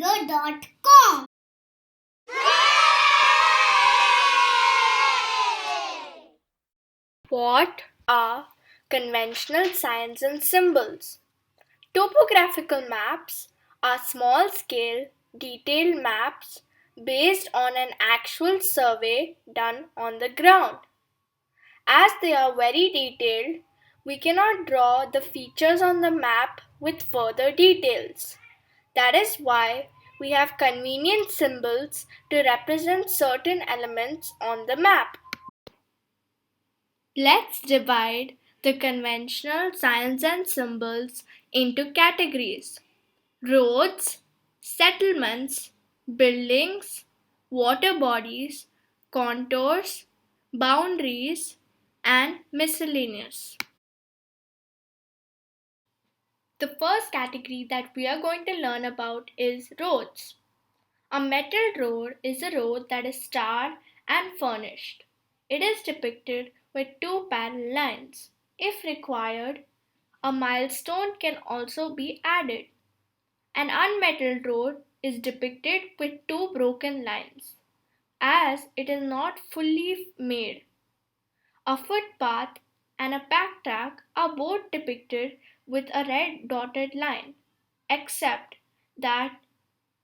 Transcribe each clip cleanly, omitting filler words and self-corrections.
LearningFinger.com. What are conventional signs and symbols? Topographical maps are small scale, detailed maps based on an actual survey done on the ground. As they are very detailed, we cannot draw the features on the map with further details. That is why we have convenient symbols to represent certain elements on the map. Let's divide the conventional signs and symbols into categories: roads, settlements, buildings, water bodies, contours, boundaries, and miscellaneous. The first category that we are going to learn about is roads. A metal road is a road that is starred and furnished. It is depicted with two parallel lines. If required, a milestone can also be added. An unmetalled road is depicted with two broken lines, as it is not fully made. A footpath and a backtrack are both depicted with a red dotted line, except that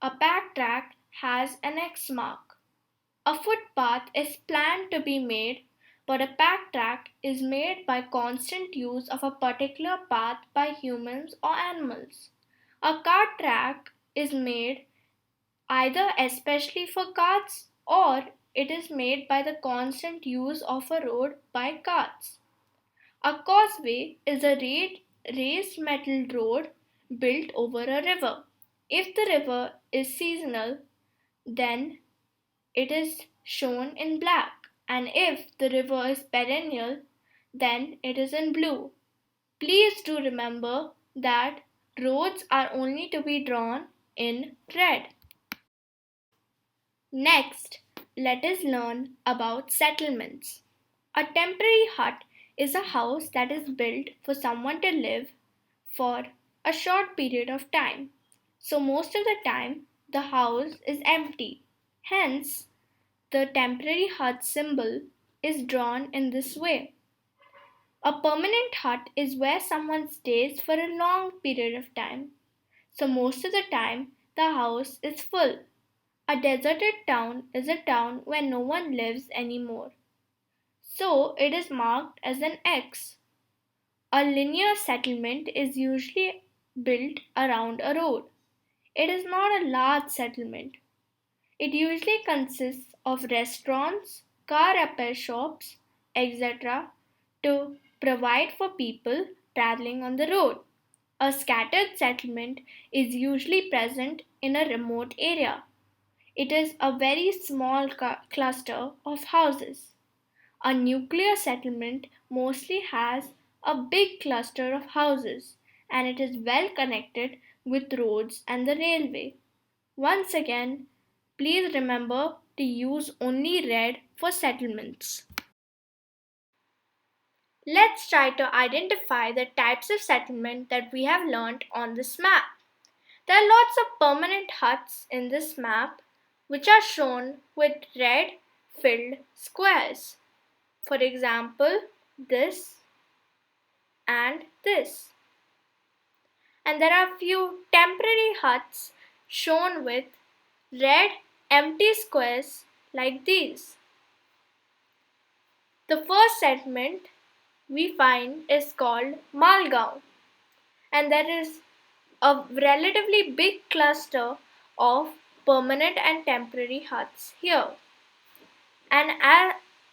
a backtrack has an X mark. A footpath is planned to be made, but a backtrack is made by constant use of a particular path by humans or animals. A cart track is made either especially for carts or it is made by the constant use of a road by carts. A causeway is a raised metal road built over a river. If the river is seasonal, then it is shown in black, and if the river is perennial, then it is in blue. Please do remember that roads are only to be drawn in red. Next, let us learn about settlements. A temporary hut is a house that is built for someone to live for a short period of time. So, most of the time, the house is empty. Hence, the temporary hut symbol is drawn in this way. A permanent hut is where someone stays for a long period of time. So, most of the time, the house is full. A deserted town is a town where no one lives anymore. So it is marked as an X. A linear settlement is usually built around a road. It is not a large settlement. It usually consists of restaurants, car repair shops, etc. to provide for people traveling on the road. A scattered settlement is usually present in a remote area. It is a very small cluster of houses. A nuclear settlement mostly has a big cluster of houses and it is well connected with roads and the railway. Once again, please remember to use only red for settlements. Let's try to identify the types of settlement that we have learned on this map. There are lots of permanent huts in this map which are shown with red filled squares. For example, this and this. And there are few temporary huts shown with red empty squares like these. The first settlement we find is called Malgaon, and there is a relatively big cluster of permanent and temporary huts here. An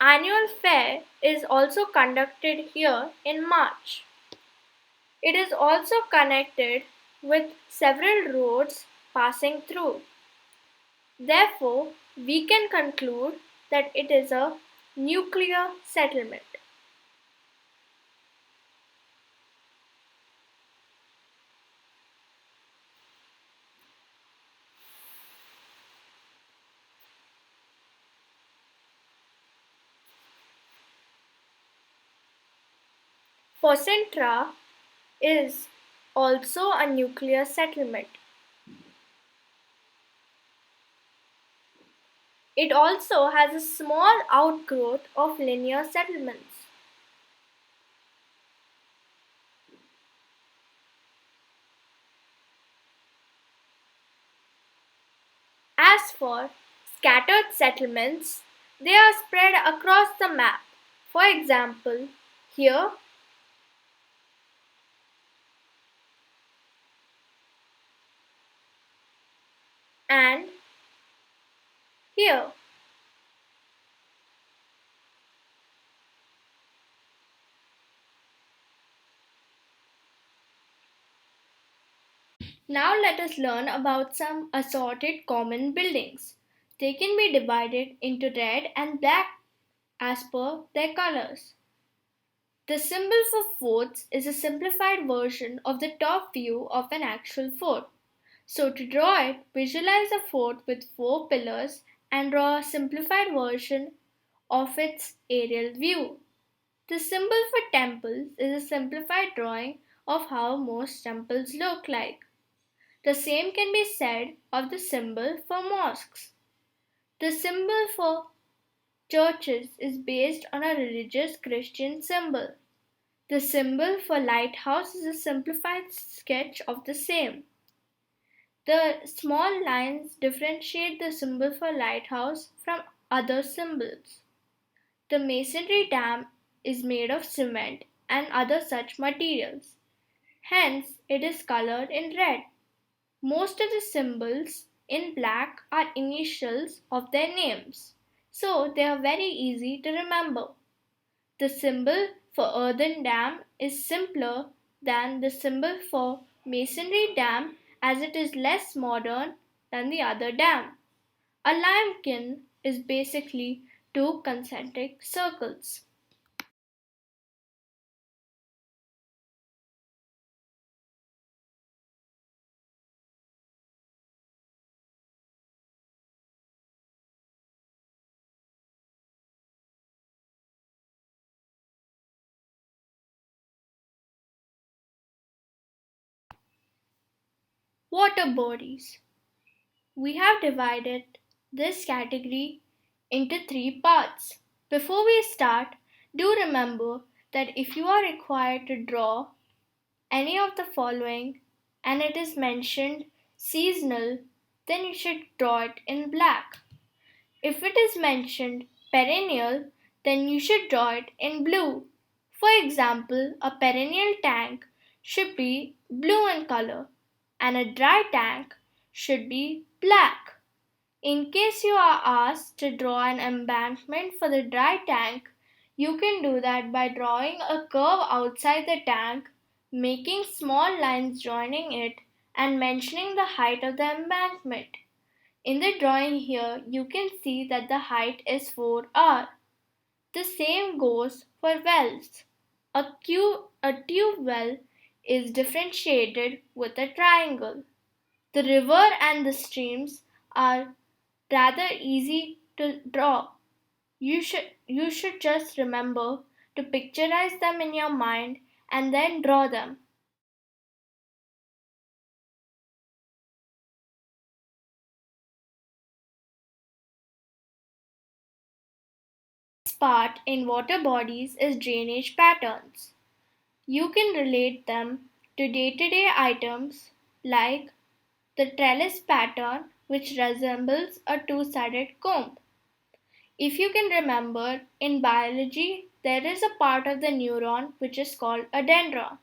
annual fair is also conducted here in March. It is also connected with several roads passing through. Therefore, we can conclude that it is a nuclear settlement. Pocentra is also a nuclear settlement. It also has a small outgrowth of linear settlements. As for scattered settlements, they are spread across the map. For example, here and here. Now let us learn about some assorted common buildings. They can be divided into red and black as per their colors. The symbol for forts is a simplified version of the top view of an actual fort. So to draw it, visualize a fort with 4 pillars and draw a simplified version of its aerial view. The symbol for temples is a simplified drawing of how most temples look like. The same can be said of the symbol for mosques. The symbol for churches is based on a religious Christian symbol. The symbol for lighthouse is a simplified sketch of the same. The small lines differentiate the symbol for lighthouse from other symbols. The masonry dam is made of cement and other such materials. Hence, it is colored in red. Most of the symbols in black are initials of their names, so they are very easy to remember. The symbol for earthen dam is simpler than the symbol for masonry dam as it is less modern than the other dam. A lime kiln is basically two concentric circles. Water bodies. We have divided this category into 3 parts. Before we start, do remember that if you are required to draw any of the following and it is mentioned seasonal, then you should draw it in black. If it is mentioned perennial, then you should draw it in blue. For example, a perennial tank should be blue in color and a dry tank should be black. In case you are asked to draw an embankment for the dry tank, you can do that by drawing a curve outside the tank, making small lines joining it, and mentioning the height of the embankment. In the drawing here, you can see that the height is 4r. The same goes for wells. A tube well is differentiated with a triangle. The river and the streams are rather easy to draw. You should just remember to picturize them in your mind and then draw them. Next part in water bodies is drainage patterns. You can relate them to day-to-day items like the trellis pattern which resembles a two-sided comb. If you can remember, in biology there is a part of the neuron which is called a dendron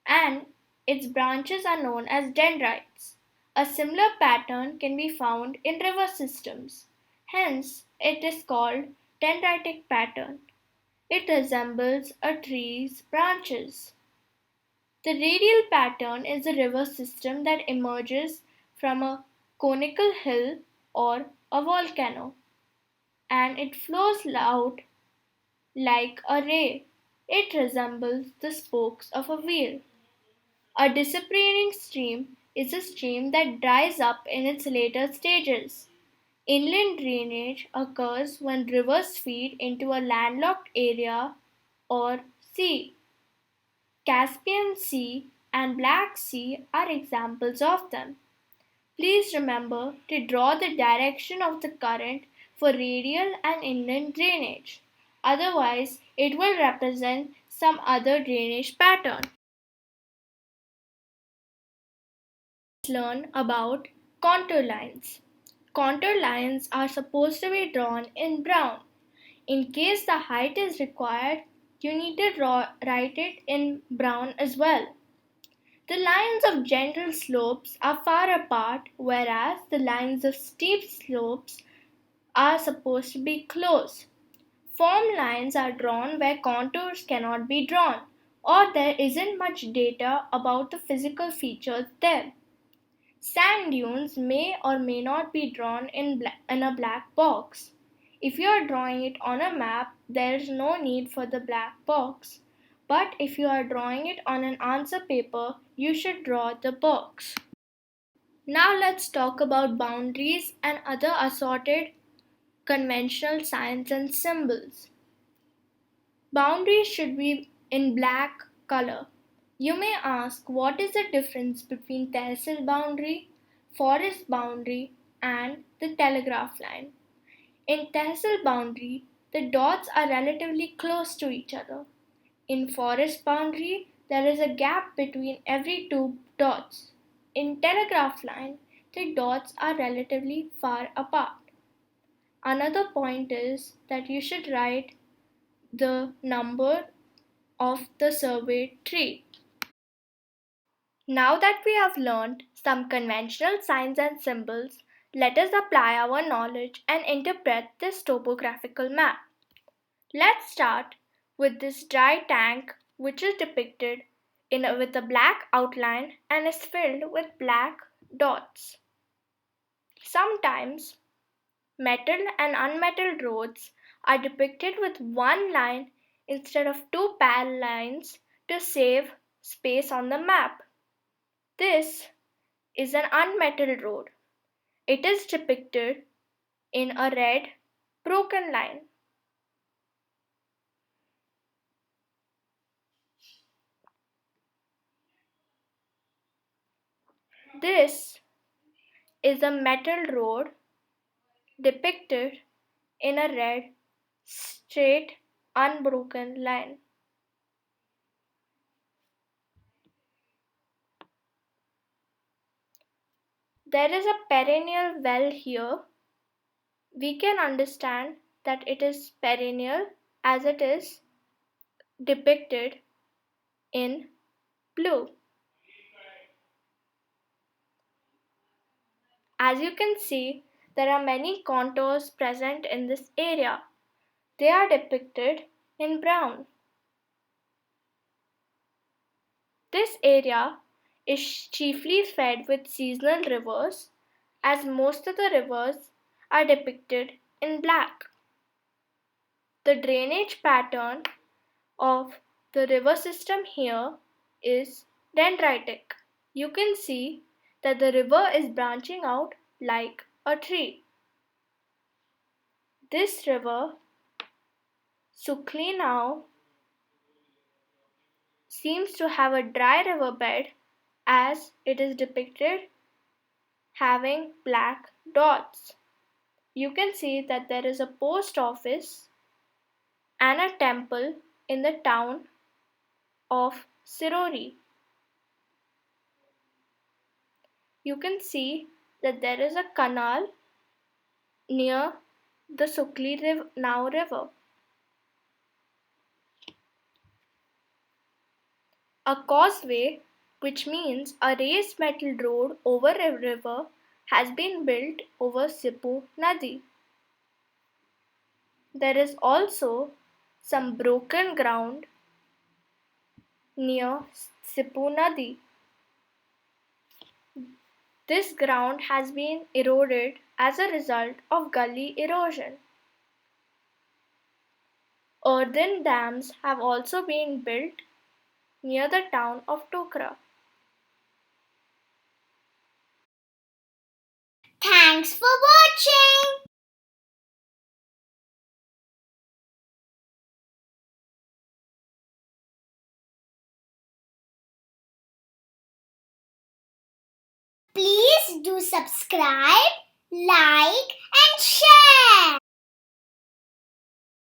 and its branches are known as dendrites. A similar pattern can be found in river systems. Hence, it is called dendritic pattern. It resembles a tree's branches. The radial pattern is a river system that emerges from a conical hill or a volcano and it flows out like a ray. It resembles the spokes of a wheel. A disappearing stream is a stream that dries up in its later stages. Inland drainage occurs when rivers feed into a landlocked area or sea. Caspian Sea and Black Sea are examples of them. Please remember to draw the direction of the current for radial and indent drainage. Otherwise, it will represent some other drainage pattern. Let's learn about contour lines. Contour lines are supposed to be drawn in brown. In case the height is required, you need to write it in brown as well. The lines of gentle slopes are far apart, whereas the lines of steep slopes are supposed to be close. Form lines are drawn where contours cannot be drawn, or there isn't much data about the physical features there. Sand dunes may or may not be drawn in a black box. If you are drawing it on a map, there is no need for the black box. But if you are drawing it on an answer paper, you should draw the box. Now let's talk about boundaries and other assorted conventional signs and symbols. Boundaries should be in black color. You may ask, what is the difference between tehsil boundary, forest boundary, and the telegraph line? In tehsil boundary, the dots are relatively close to each other. In forest boundary, there is a gap between every two dots. In telegraph line, the dots are relatively far apart. Another point is that you should write the number of the surveyed tree. Now that we have learned some conventional signs and symbols, let us apply our knowledge and interpret this topographical map. Let's start with this dry tank, which is depicted with a black outline and is filled with black dots. Sometimes metal and unmetalled roads are depicted with one line instead of two parallel lines to save space on the map. This is an unmetalled road. It is depicted in a red broken line. This is a metal road depicted in a red, straight, unbroken line. There is a perennial well here. We can understand that it is perennial as it is depicted in blue. As you can see, there are many contours present in this area. They are depicted in brown. This area is chiefly fed with seasonal rivers, as most of the rivers are depicted in black. The drainage pattern of the river system here is dendritic. You can see that the river is branching out like a tree. This river, Sukli now, seems to have a dry riverbed as it is depicted having black dots. You can see that there is a post office and a temple in the town of Sirori. You can see that there is a canal near the Sukli now river. A causeway, which means a raised metal road over a river, has been built over Sipu Nadi. There is also some broken ground near Sipu Nadi. This ground has been eroded as a result of gully erosion. Earthen dams have also been built near the town of Tokra. Thanks for watching. Please do subscribe, like